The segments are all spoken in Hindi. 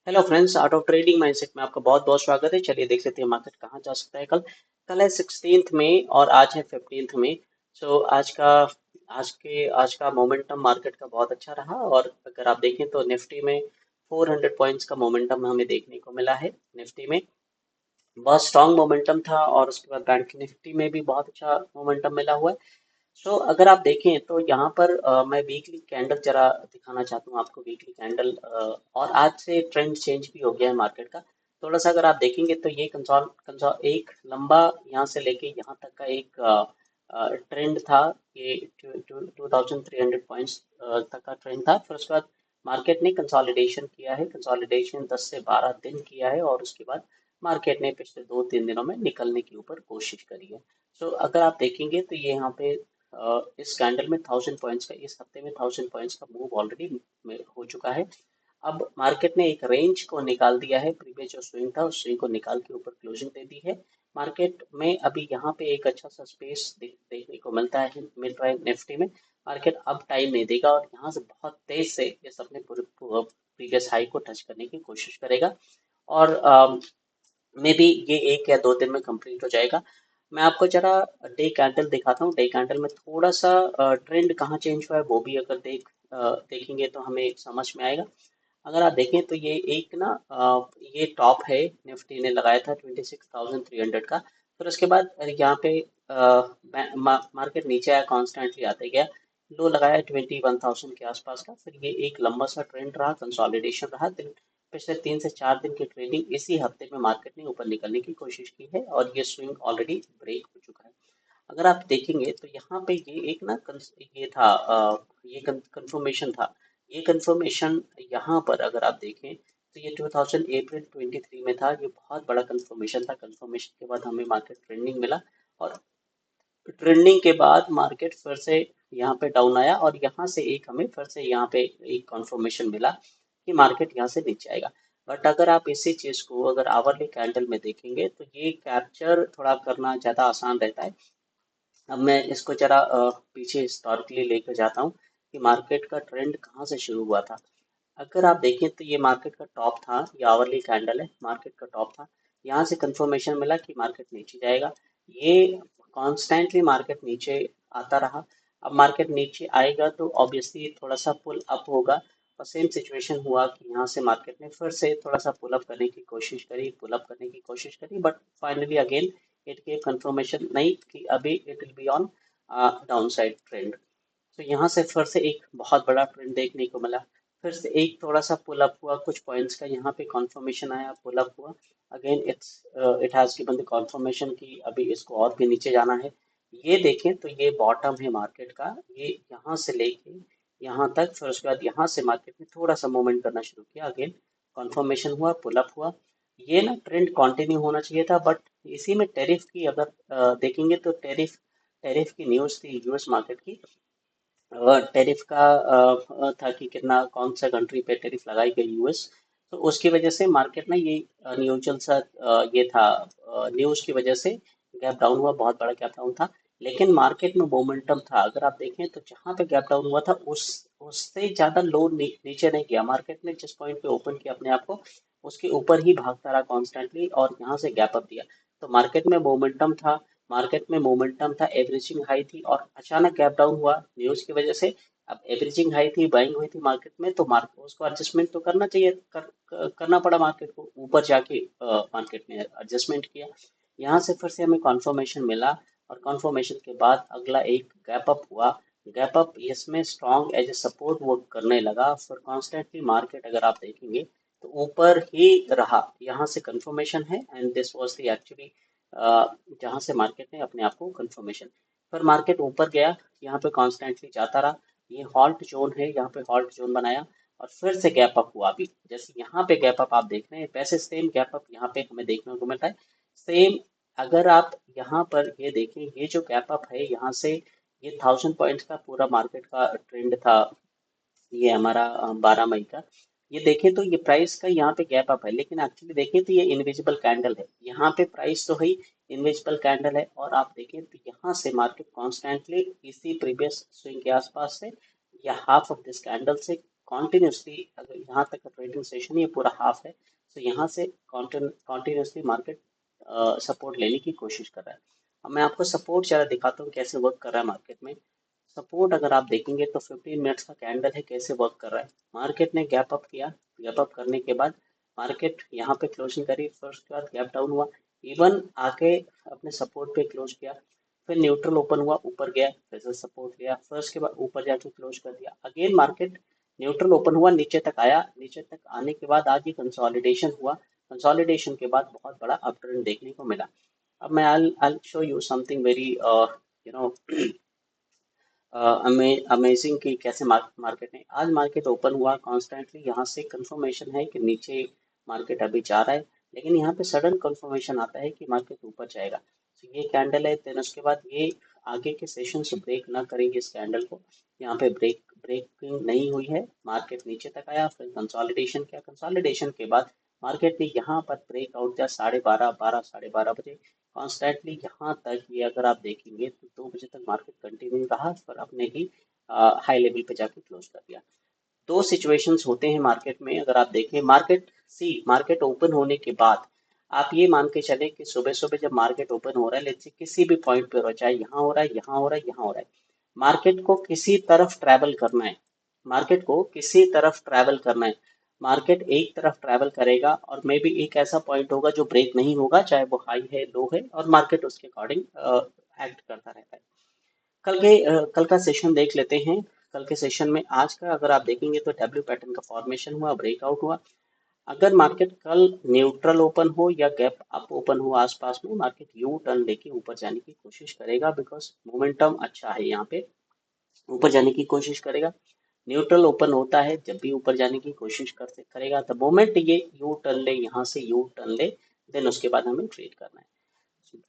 Hello friends, art of trading mindset में आपका बहुत बहुत स्वागत है। चलिए देख सकते हैं मार्केट कहाँ जा सकता है। कल है 16th मई और आज है 15th मई। सो आज का मोमेंटम मार्केट का बहुत अच्छा रहा। और अगर आप देखें तो निफ्टी में 400 पॉइंट्स का मोमेंटम हमें देखने को मिला है। निफ्टी में बहुत स्ट्रांग मोमेंटम था और उसके बाद बैंक निफ्टी में भी बहुत अच्छा मोमेंटम मिला हुआ है। सो अगर आप देखें तो यहाँ पर मैं वीकली कैंडल जरा दिखाना चाहता हूँ आपको। वीकली कैंडल और आज से ट्रेंड चेंज भी हो गया है मार्केट का। थोड़ा सा अगर आप देखेंगे तो ये कंसोल एक लंबा यहाँ से लेके यहाँ तक का एक ट्रेंड था। ये 2300 पॉइंट्स तक का ट्रेंड था। फिर उसके बाद मार्केट ने कंसोलिडेशन किया है। कंसोलिडेशन 10 से 12 दिन किया है और उसके बाद मार्केट ने पिछले 2-3 दिनों में निकलने की ऊपर कोशिश करी है। सो अगर आप देखेंगे तो ये यहाँ पे इस कैंडल में 1000 पॉइंट्स का, इस हफ्ते में 1000 पॉइंट्स का मूव ऑलरेडी हो चुका है। अब मार्केट ने एक रेंज को निकाल दिया है। प्रीवियस जो स्विंग था उस स्विंग को निकाल के ऊपर क्लोजिंग दे दी है। मार्केट में अभी यहाँ पे एक अच्छा सा स्पेस देखने को मिल रहा है निफ्टी में। मार्केट अब टाइम नहीं देगा और यहाँ से बहुत तेज से इस अपने प्रीवियस हाई को टच करने की कोशिश करेगा। और मे बी ये 1 या 2 दिन में कंप्लीट हो जाएगा। मैं आपको जरा डे कैंडल दिखाता हूँ। डे कैंडल में थोड़ा सा ट्रेंड कहाँ चेंज हुआ है वो भी अगर देखेंगे तो हमें समझ में आएगा। अगर आप देखें तो ये एक ना ये टॉप है निफ्टी ने लगाया था 26,300 का। फिर उसके बाद यहाँ पे मार्केट नीचे आया, कॉन्स्टेंटली आते गया। लो लगाया 21,000 के आसपास का। फिर ये एक लंबा सा ट्रेंड रहा, कंसोलिडेशन रहा। पिछले 3 से 4 दिन की ट्रेडिंग इसी हफ्ते में मार्केट ने ऊपर निकलने की कोशिश की है और ये स्विंग ऑलरेडी ब्रेक हो चुका है। अगर आप देखेंगे तो यहाँ पे ये एक ना ये था ये कंफर्मेशन था। ये कंफर्मेशन यहाँ पर अगर आप देखें तो ये 2000 अप्रैल 23 में था। ये बहुत बड़ा कंफर्मेशन था। कंफर्मेशन के बाद हमें मार्केट ट्रेंडिंग मिला और ट्रेंडिंग के बाद मार्केट फिर से यहाँ पे डाउन आया और यहाँ से एक हमें फिर से यहाँ पे एक कंफर्मेशन मिला कि मार्केट यहाँ से नीचे आएगा। बट अगर आप इसी चीज़ को अगर आवरली कैंडल में देखेंगे तो ये कैप्चर थोड़ा करना ज़्यादा आसान रहता है। अब मैं इसको जरा पीछे हिस्टोरिकली लेकर जाता हूँ कि मार्केट का ट्रेंड कहाँ से शुरू हुआ था। अगर आप देखें तो ये मार्केट का टॉप था। ये आवरली कैंडल है, मार्केट का टॉप था। यहाँ से कंफर्मेशन मिला कि मार्केट नीचे जाएगा। ये कॉन्स्टेंटली मार्केट नीचे आता रहा। अब मार्केट नीचे आएगा तो ऑब्वियसली थोड़ा सा पुल अप होगा। और सेम सिचुएशन हुआ कि यहाँ से मार्केट ने फिर से थोड़ा सा पुल अप करने की कोशिश करी, पुल अप करने की कोशिश करी। But finally again it gave confirmation नहीं कि अभी it will be on down side trend. तो यहाँ से फिर से एक बहुत बड़ा ट्रेंड देखने को मिला। फिर से एक थोड़ा सा पुल अप हुआ कुछ पॉइंट्स का। यहाँ पे कंफर्मेशन आया, पुल अप हुआ। Again it has given the confirmation कि अभी इसको और भी नीचे जाना है। ये देखें तो ये बॉटम है मार्केट का। ये यहाँ से लेके यहाँ तक। फिर उसके बाद यहाँ से मार्केट ने थोड़ा सा मूवमेंट करना शुरू किया। अगेन कंफर्मेशन हुआ, पुल अप हुआ। ये ना ट्रेंड कंटिन्यू होना चाहिए था। बट इसी में टैरिफ की अगर देखेंगे तो टैरिफ टैरिफ की न्यूज़ थी यूएस मार्केट की। टैरिफ का था कि कितना कौन सा कंट्री पे टैरिफ लगाई गई यूएस। तो उसकी वजह से मार्केट ना ये न्यूट्रल सा ये था। न्यूज़ की वजह से गैप डाउन हुआ, बहुत बड़ा गैप डाउन था। लेकिन मार्केट में मोमेंटम था। अगर आप देखें तो जहाँ पे गैप डाउन हुआ था उससे ज़्यादा लो नीचे नहीं गया। मार्केट ने जिस पॉइंट पे ओपन किया अपने आप को उसके ऊपर ही भागता रहा कॉन्स्टेंटली और यहाँ से गैप अप दिया। तो मार्केट में मोमेंटम था। मार्केट में मोमेंटम था, एवरेजिंग हाई थी और अचानक गैप डाउन हुआ न्यूज़ की वजह से। अब एवरेजिंग हाई थी, बाइंग हुई थी मार्केट में, तो मार्केट उसको एडजस्टमेंट तो करना चाहिए। करना पड़ा मार्केट को। ऊपर जाके मार्केट ने एडजस्टमेंट किया। यहाँ से फिर से हमें कॉन्फर्मेशन मिला और कॉन्फर्मेशन के बाद अगला एक गैप अप हुआ। गैप अप इसमें strong as a support work करने लगा। फिर कॉन्स्टेंटली मार्केट अगर आप देखेंगे तो ऊपर ही रहा। यहाँ से कंफर्मेशन है and this was the actually जहाँ से मार्केट ने अपने आप को कंफर्मेशन। फिर मार्केट ऊपर गया, यहाँ पे कॉन्स्टेंटली जाता रहा। ये हॉल्ट जोन है, यहाँ पे हॉल्ट जोन बनाया और फिर से गैप अप हुआ। अभी जैसे यहाँ पे गैप अप आप देख रहे हैं वैसे सेम गैप अप यहाँ पे हमें देखने को मिलता है। सेम अगर आप यहाँ पर ये देखें, ये जो गैप अप है यहाँ से, ये 1000 पॉइंट्स का पूरा मार्केट का ट्रेंड था। ये हमारा 12 मई का। ये देखें तो ये प्राइस का यहाँ पे गैप अप है, लेकिन एक्चुअली देखें तो ये इनविजिबल कैंडल है। यहाँ पे प्राइस तो है, इनविजिबल कैंडल है। और आप देखें तो यहाँ से मार्केट कॉन्स्टेंटली इसी प्रीवियस स्विंग के आसपास से या हाफ ऑफ दिस कैंडल से कॉन्टिन्यूसली अगर यहाँ तक का ट्रेडिंग सेशन ये पूरा हाफ है, तो यहाँ से कॉन्टिन्यूसली मार्केट सपोर्ट लेने की कोशिश कर रहा है। अब मैं आपको सपोर्ट जरा दिखाता हूँ कैसे वर्क कर रहा है मार्केट में। सपोर्ट अगर आप देखेंगे तो 15 मिनट्स का कैंडल है, कैसे वर्क कर रहा है। मार्केट ने गैप अप किया, गैप अप करने के बाद मार्केट यहाँ पे क्लोजिंग करी, फिर उसके बाद गैप डाउन हुआ, इवन आके अपने सपोर्ट पे क्लोज किया, फिर न्यूट्रल ओपन हुआ, ऊपर गया, फिर से सपोर्ट लिया, फिर उसके बाद ऊपर जाके क्लोज कर दिया। अगेन मार्केट न्यूट्रल ओपन हुआ, नीचे तक आया, नीचे तक आने के बाद आज ये कंसोलिडेशन हुआ। कंसोलिडेशन के बाद बहुत बड़ा अप ट्रेंड देखने को मिला। अब मैं I'll show you something very you know amazing कि कैसे मार्केट ने आज मार्केट ओपन हुआ कॉन्स्टेंटली, यहाँ से कंफर्मेशन है कि नीचे मार्केट अभी जा रहा है, लेकिन यहाँ पे सडन कंफर्मेशन आता है कि मार्केट ऊपर जाएगा। तो ये कैंडल है, देन उसके बाद ये आगे के सेशन से ब्रेक ना करेंगे इस कैंडल को। यहाँ पे ब्रेकिंग नहीं हुई है, मार्केट नीचे तक आया, फिर कंसोलिडेशन किया, कंसोलिडेशन के बाद मार्केट ने यहाँ पर ब्रेकआउट दिया 12:30 साढ़े 12 बजे कॉन्स्टेंटली। यहाँ तक ये अगर आप देखेंगे तो 2 बजे तक मार्केट कंटिन्यू रहा, फिर अपने ही हाई लेवल पे जाके क्लोज कर दिया। दो सिचुएशंस होते हैं मार्केट में, अगर आप देखें मार्केट ओपन होने के बाद आप ये मान के चले कि सुबह सुबह जब मार्केट ओपन हो रहा है, लेट्स से किसी भी पॉइंट पे हो रहा है, चाहे यहाँ हो रहा है, यहाँ हो रहा है, यहाँ हो रहा है, मार्केट को किसी तरफ ट्रैवल करना है, मार्केट को किसी तरफ ट्रैवल करना है। मार्केट एक तरफ ट्रैवल करेगा और मे बी एक ऐसा पॉइंट होगा जो ब्रेक नहीं होगा, चाहे वो हाई है लो है, और मार्केट उसके अकॉर्डिंग एक्ट करता रहता है। कल का सेशन देख लेते हैं। कल के सेशन में आज का अगर आप देखेंगे तो डब्ल्यू पैटर्न का फॉर्मेशन हुआ, ब्रेकआउट हुआ। अगर मार्केट कल न्यूट्रल ओपन हो या गैप अप ओपन हो आसपास में, मार्केट यू टर्न लेके ऊपर जाने की कोशिश करेगा, बिकॉज मोमेंटम अच्छा है, यहाँ पे ऊपर जाने की कोशिश करेगा। न्यूट्रल ओपन होता है जब भी ऊपर जाने की कोशिश करेगा, द मोमेंट ये यू टर्न ले, यहाँ से यू टर्न ले, देन उसके बाद हमें ट्रेड करना है।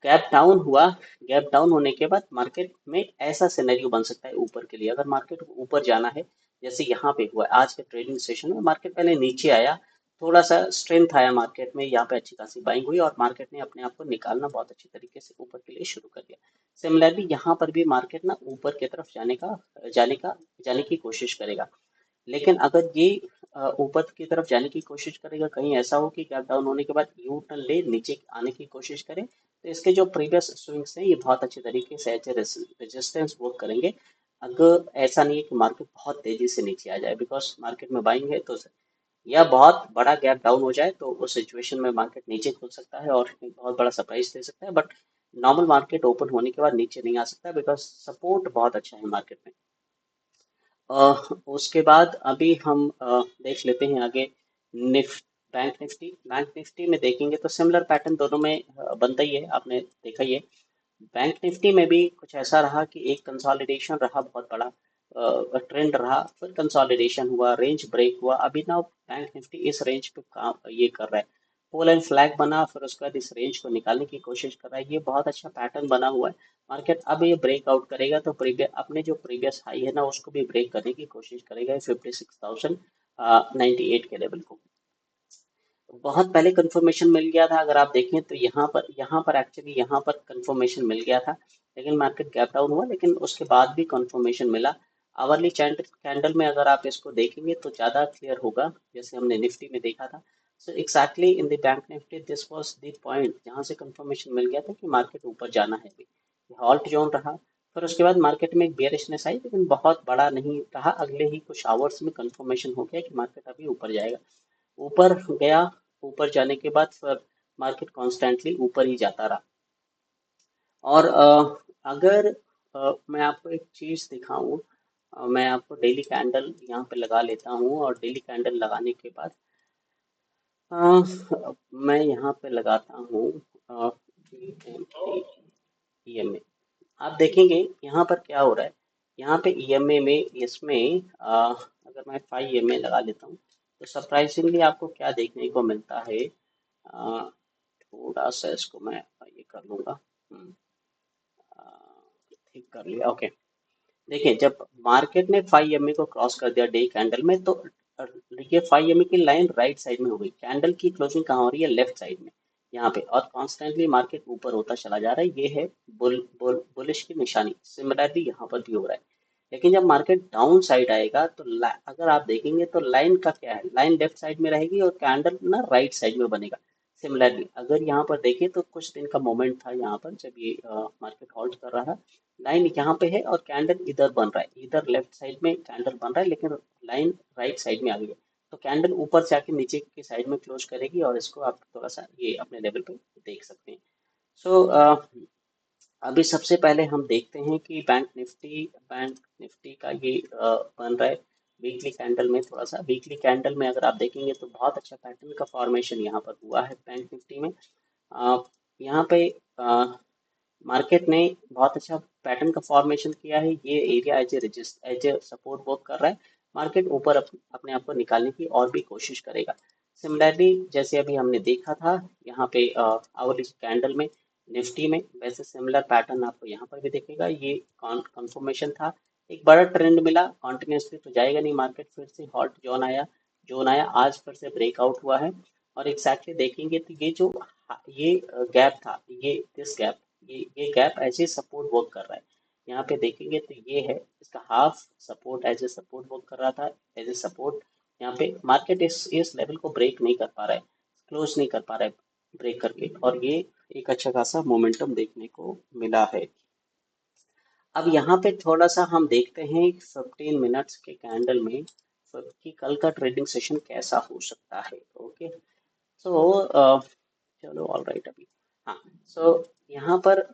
गैप डाउन हुआ, गैप डाउन होने के बाद मार्केट में ऐसा सिनेरियो बन सकता है ऊपर के लिए, अगर मार्केट को ऊपर जाना है, जैसे यहाँ पे हुआ है आज के ट्रेडिंग सेशन में, मार्केट पहले नीचे आया, थोड़ा सा स्ट्रेंथ आया मार्केट में, यहाँ पे अच्छी खासी बाइंग हुई और मार्केट ने अपने आप को निकालना बहुत अच्छे तरीके से ऊपर के लिए शुरू कर दिया। सिमिलरली यहाँ पर भी मार्केट ना ऊपर की तरफ जाने की कोशिश करेगा, लेकिन अगर ये ऊपर की तरफ जाने की कोशिश करेगा, कहीं ऐसा हो कि गैप डाउन होने के बाद यू टर्न ले नीचे आने की कोशिश करे, तो इसके जो प्रीवियस स्विंग्स हैं ये बहुत अच्छे तरीके से एज ए रेजिस्टेंस वर्क करेंगे। अगर ऐसा नहीं है कि मार्केट बहुत तेजी से नीचे आ जाए, बिकॉज मार्केट में बाइंग है, तो या बहुत बड़ा गैप डाउन हो जाए तो उस सिचुएशन में मार्केट नीचे खुल सकता है और एक बहुत बड़ा सरप्राइज दे सकता है, बट नॉर्मल मार्केट ओपन होने के बाद नीचे नहीं आ सकता, बिकॉज सपोर्ट बहुत अच्छा है मार्केट में। उसके बाद अभी हम देख लेते हैं आगे बैंक निफ्टी में देखेंगे तो सिमिलर पैटर्न दोनों में बनता ही है, आपने देखा ही है। बैंक निफ्टी में भी कुछ ऐसा रहा कि एक कंसोलिडेशन रहा, बहुत बड़ा ट्रेंड रहा, फिर कंसोलिडेशन हुआ, रेंज ब्रेक हुआ, अभी ना बैंक निफ्टी इस रेंज पे काम ये कर रहा है, पोल एंड फ्लैग बना, फिर उसके बाद इस रेंज को निकालने की कोशिश कर रहा है, ये बहुत अच्छा पैटर्न बना हुआ है। मार्केट अब ये ब्रेकआउट करेगा तो प्रीवियस अपने जो प्रीवियस हाई है ना उसको भी ब्रेक करने की कोशिश करेगा, 56,098 के लेवल को। बहुत पहले कंफर्मेशन मिल गया था, अगर आप देखें तो यहाँ पर एक्चुअली यहाँ पर कंफर्मेशन मिल गया था, लेकिन मार्केट गैप डाउन हुआ, लेकिन उसके बाद भी कंफर्मेशन मिला। आवरली कैंडल में अगर आप इसको देखेंगे तो ज़्यादा क्लियर होगा, जैसे हमने निफ्टी में देखा था। So exactly in the bank Nifty this was the point जहाँ से कंफर्मेशन मिल गया था कि मार्केट ऊपर जाना है अभी। हॉल्ट जोन रहा, फिर उसके बाद मार्केट में एक बेयरिशनेस आई, लेकिन बहुत बड़ा नहीं रहा, अगले ही कुछ आवर्स में कंफर्मेशन हो गया कि मार्केट अभी ऊपर जाएगा। ऊपर गया, ऊपर जाने के बाद फिर मार्केट कॉन्स्टेंटली ऊपर ही जाता रहा। और अगर मैं आपको एक चीज़ दिखाऊं, मैं आपको डेली कैंडल यहाँ पे लगा लेता हूँ, और डेली कैंडल लगाने के बाद मैं यहाँ पे लगाता हूँ ईएमए। आप देखेंगे यहाँ पर क्या हो रहा है, यहाँ पे ईएमए में इसमें अगर मैं 5 ईएमए लगा लेता हूँ तो सरप्राइजिंगली आपको क्या देखने को मिलता है। थोड़ा सा इसको मैं ये कर लूँगा, अ, ठीक कर लिया, ओके। देखिए जब मार्केट ने 5 EMA को क्रॉस कर दिया डे कैंडल में, तो ये 5 EMA की लाइन राइट साइड में हो गई, कैंडल की क्लोजिंग कहाँ हो रही है, लेफ्ट साइड में यहाँ पे, और कॉन्स्टेंटली मार्केट ऊपर होता चला जा रहा है, ये है बुलिश की निशानी। सिमिलरली यहाँ पर भी हो रहा है, लेकिन जब मार्केट डाउन साइड आएगा तो अगर आप देखेंगे तो लाइन का क्या है, लाइन लेफ्ट साइड में रहेगी और कैंडल ना राइट साइड में बनेगा। सिमिलरली अगर यहाँ पर देखें तो कुछ दिन का मोमेंट था यहाँ पर जब ये मार्केट होल्ड कर रहा है, लाइन यहाँ पे है और कैंडल इधर बन रहा है, इधर लेफ्ट साइड में कैंडल बन रहा है लेकिन लाइन राइट साइड में आ गई है। तो कैंडल ऊपर से आके नीचे की साइड में क्लोज करेगी और इसको आप थोड़ा सा ये अपने लेवल पे देख सकते हैं। सो अभी सबसे पहले हम देखते हैं कि बैंक निफ्टी का ये बन रहा है वीकली कैंडल में। थोड़ा सा वीकली कैंडल में अगर आप देखेंगे तो बहुत अच्छा पैटर्न का फॉर्मेशन यहाँ पर हुआ है बैंक निफ्टी में। अ, यहाँ पे मार्केट ने बहुत अच्छा पैटर्न का फॉर्मेशन किया है। ये area as a support work कर रहा है। मार्केट ऊपर अपने आप को निकालने की और भी कोशिश करेगा। सिमिलरली जैसे अभी हमने देखा था यहाँ पे आवरली कैंडल में निफ्टी में, वैसे सिमिलर पैटर्न आपको यहाँ पर भी दिखेगा। ये कंफर्मेशन था, एक बड़ा ट्रेंड मिला, कॉन्टिन्यूसली तो जाएगा नहीं मार्केट, फिर से हॉट जोन आया आज फिर से ब्रेकआउट हुआ है। और एग्जैक्टली देखेंगे तो ये जो ये गैप था, दिस गैप, ये गैप ऐसे सपोर्ट वर्क कर रहा है। यहाँ पे देखेंगे तो ये है इसका half support, as a support work कर रहा था, एज ए सपोर्ट। यहाँ पे मार्केट इस लेवल को ब्रेक नहीं कर पा रहा है, क्लोज नहीं कर पा रहा है ब्रेक करके, और ये एक अच्छा खासा मोमेंटम देखने को मिला है। अब यहाँ पे थोड़ा सा हम देखते हैं 15 मिनट्स के कैंडल में कि कल का ट्रेडिंग सेशन कैसा हो सकता है। ओके, सो चलो ऑल राइट अभी। हाँ, सो यहाँ पर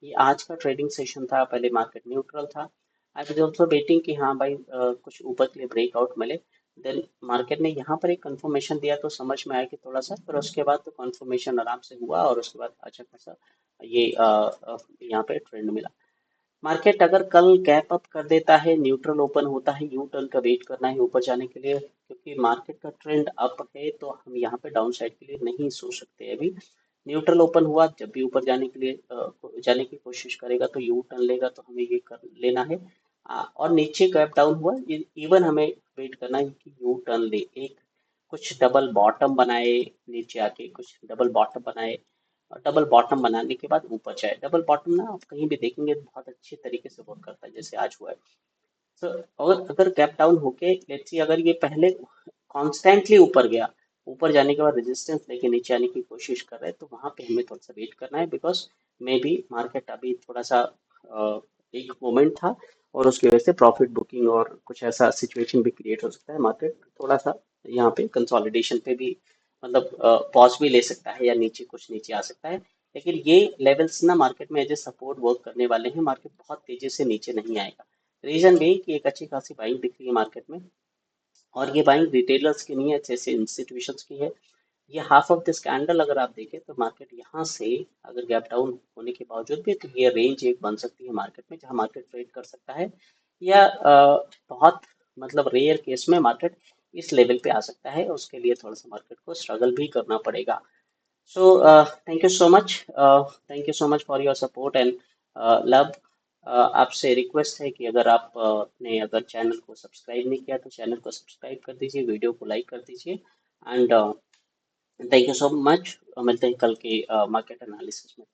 ये आज का ट्रेडिंग सेशन था। पहले मार्केट न्यूट्रल था। आई वाज ऑल्सो वेटिंग कि हाँ भाई कुछ ऊपर के लिए ब्रेकआउट मिले। देन मार्केट ने यहाँ पर एक कंफर्मेशन दिया तो समझ में आया कि थोड़ा सा, फिर उसके बाद तो कंफर्मेशन आराम से हुआ और उसके बाद अच्छा खासा ये यहाँ पे ट्रेंड मिला। मार्केट अगर कल गैप अप कर देता है, न्यूट्रल ओपन होता है, यू टर्न का वेट करना है ऊपर जाने के लिए, क्योंकि मार्केट का ट्रेंड अप है तो हम यहाँ पे डाउन साइड के लिए नहीं सोच सकते अभी। न्यूट्रल ओपन हुआ, जब भी ऊपर जाने के लिए जाने की कोशिश करेगा तो यू टर्न लेगा, तो हमें ये कर लेना है। और नीचे गैप डाउन हुआ, इवन हमें वेट करना है कि यू टर्न ले, एक कुछ डबल बॉटम बनाए, नीचे आके कुछ डबल बॉटम बनाए, और डबल बॉटम बनाने के बाद ऊपर जाए। डबल बॉटम ना आप कहीं भी देखेंगे तो बहुत अच्छे तरीके से वर्क करता है, जैसे आज हुआ है। तो अगर अगर गैप डाउन होके लेट्स सी अगर ये पहले कॉन्स्टेंटली ऊपर गया, ऊपर जाने के बाद रेजिस्टेंस लेके नीचे आने की कोशिश कर रहे हैं, तो वहां पे हमें थोड़ा सा वेट करना है, बिकॉज मे बी मार्केट अभी थोड़ा सा एक मोमेंट था और उसकी वजह से प्रॉफिट बुकिंग और कुछ ऐसा सिचुएशन भी क्रिएट हो सकता है। मार्केट थोड़ा सा यहाँ पे कंसोलिडेशन पे भी मतलब पॉज भी ले सकता है या नीचे कुछ नीचे आ सकता है। लेकिन ये लेवल्स ना मार्केट में एज ए सपोर्ट वर्क करने वाले हैं। मार्केट बहुत तेजी से नीचे नहीं आएगा। रीजन भी कि एक अच्छी खासी बाइंग दिख रही है मार्केट में, और ये बाइंग रिटेलर्स की नहीं है, जैसे इंस्टीट्यूशंस की है। ये हाफ ऑफ दिस कैंडल अगर आप देखें तो मार्केट यहाँ से अगर गैप डाउन होने के बावजूद भी, तो ये रेंज एक बन सकती है मार्केट में, जहाँ मार्केट ट्रेड कर सकता है। या बहुत मतलब रेयर केस में मार्केट इस लेवल पे आ सकता है, उसके लिए थोड़ा सा मार्केट को स्ट्रगल भी करना पड़ेगा। So thank you so much, thank you so much for your support and love. आपसे रिक्वेस्ट है कि अगर आप ने अगर चैनल को सब्सक्राइब नहीं किया तो चैनल को सब्सक्राइब कर दीजिए, वीडियो को लाइक कर दीजिए, and thank you so much. मिलते हैं कल के मार्केट एनालिसिस में।